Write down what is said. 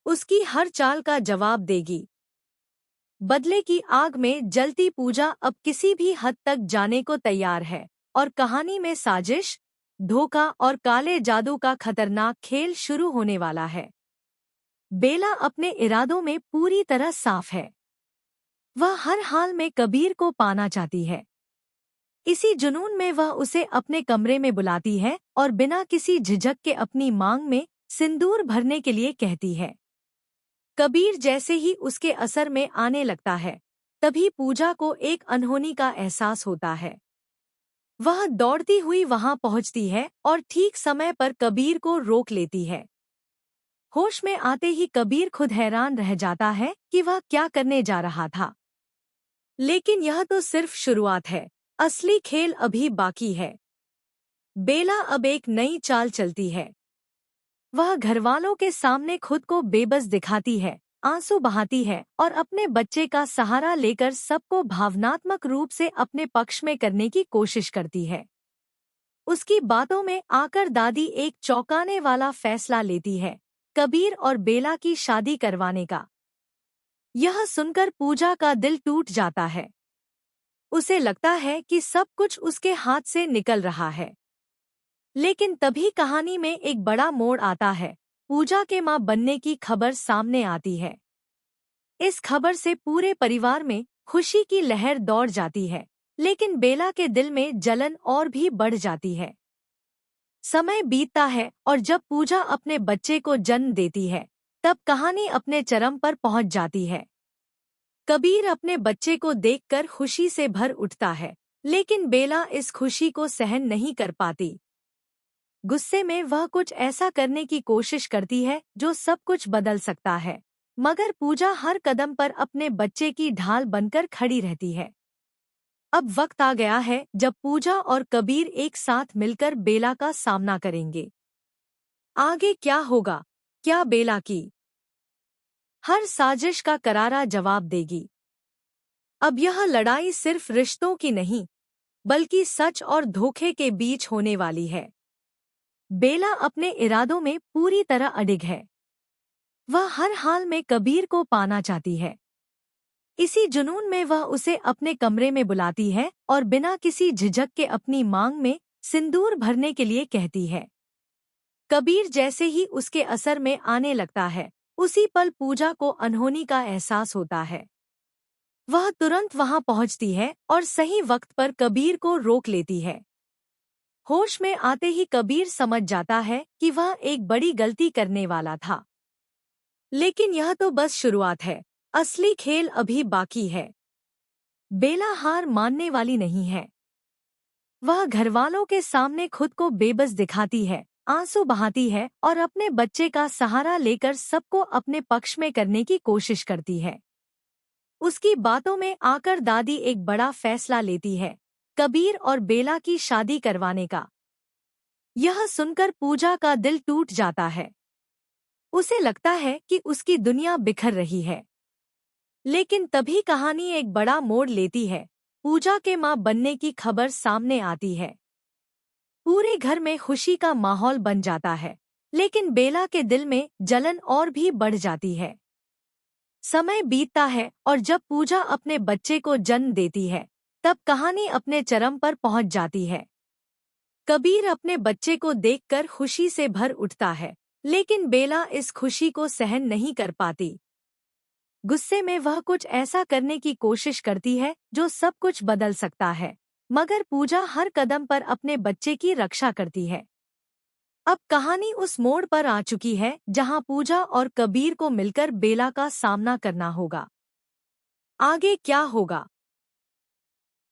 उसकी हर चाल का जवाब देगी। बदले की आग में जलती पूजा अब किसी भी हद तक जाने को तैयार है और कहानी में साजिश, धोखा और काले जादू का खतरनाक खेल शुरू होने वाला है। बेला अपने इरादों में पूरी तरह साफ है। वह हर हाल में कबीर को पाना चाहती है। इसी जुनून में वह उसे अपने कमरे में बुलाती है और बिना किसी झिझक के अपनी मांग में सिंदूर भरने के लिए कहती है। कबीर जैसे ही उसके असर में आने लगता है, तभी पूजा को एक अनहोनी का एहसास होता है। वह दौड़ती हुई वहां पहुंचती है और ठीक समय पर कबीर को रोक लेती है। होश में आते ही कबीर खुद हैरान रह जाता है कि वह क्या करने जा रहा था। लेकिन यह तो सिर्फ शुरुआत है, असली खेल अभी बाकी है। बेला अब एक नई चाल चलती है। वह घरवालों के सामने खुद को बेबस दिखाती है, आंसू बहाती है और अपने बच्चे का सहारा लेकर सबको भावनात्मक रूप से अपने पक्ष में करने की कोशिश करती है। उसकी बातों में आकर दादी एक चौंकाने वाला फैसला लेती है, कबीर और बेला की शादी करवाने का। यह सुनकर पूजा का दिल टूट जाता है। उसे लगता है कि सब कुछ उसके हाथ से निकल रहा है। लेकिन तभी कहानी में एक बड़ा मोड़ आता है। पूजा के मां बनने की खबर सामने आती है। इस खबर से पूरे परिवार में खुशी की लहर दौड़ जाती है, लेकिन बेला के दिल में जलन और भी बढ़ जाती है। समय बीतता है और जब पूजा अपने बच्चे को जन्म देती है, तब कहानी अपने चरम पर पहुंच जाती है। कबीर अपने बच्चे को देखकर खुशी से भर उठता है, लेकिन बेला इस खुशी को सहन नहीं कर पाती। गुस्से में वह कुछ ऐसा करने की कोशिश करती है जो सब कुछ बदल सकता है, मगर पूजा हर कदम पर अपने बच्चे की ढाल बनकर खड़ी रहती है। अब वक्त आ गया है जब पूजा और कबीर एक साथ मिलकर बेला का सामना करेंगे। आगे क्या होगा? क्या बेला की हर साजिश का करारा जवाब देगी? अब यह लड़ाई सिर्फ रिश्तों की नहीं, बल्कि सच और धोखे के बीच होने वाली है। बेला अपने इरादों में पूरी तरह अडिग है। वह हर हाल में कबीर को पाना चाहती है। इसी जुनून में वह उसे अपने कमरे में बुलाती है और बिना किसी झिझक के अपनी मांग में सिंदूर भरने के लिए कहती है। कबीर जैसे ही उसके असर में आने लगता है, उसी पल पूजा को अनहोनी का एहसास होता है। वह तुरंत वहां पहुंचती है और सही वक्त पर कबीर को रोक लेती है। होश में आते ही कबीर समझ जाता है कि वह एक बड़ी गलती करने वाला था। लेकिन यह तो बस शुरुआत है, असली खेल अभी बाकी है। बेला हार मानने वाली नहीं है। वह घरवालों के सामने खुद को बेबस दिखाती है, आंसू बहाती है और अपने बच्चे का सहारा लेकर सबको अपने पक्ष में करने की कोशिश करती है। उसकी बातों में आकर दादी एक बड़ा फैसला लेती है, कबीर और बेला की शादी करवाने का। यह सुनकर पूजा का दिल टूट जाता है। उसे लगता है कि उसकी दुनिया बिखर रही है। लेकिन तभी कहानी एक बड़ा मोड़ लेती है। पूजा के मां बनने की खबर सामने आती है। पूरे घर में खुशी का माहौल बन जाता है, लेकिन बेला के दिल में जलन और भी बढ़ जाती है। समय बीतता है और जब पूजा अपने बच्चे को जन्म देती है, तब कहानी अपने चरम पर पहुंच जाती है। कबीर अपने बच्चे को देखकर खुशी से भर उठता है, लेकिन बेला इस खुशी को सहन नहीं कर पाती। गुस्से में वह कुछ ऐसा करने की कोशिश करती है जो सब कुछ बदल सकता है, मगर पूजा हर कदम पर अपने बच्चे की रक्षा करती है। अब कहानी उस मोड़ पर आ चुकी है जहां पूजा और कबीर को मिलकर बेला का सामना करना होगा। आगे क्या होगा?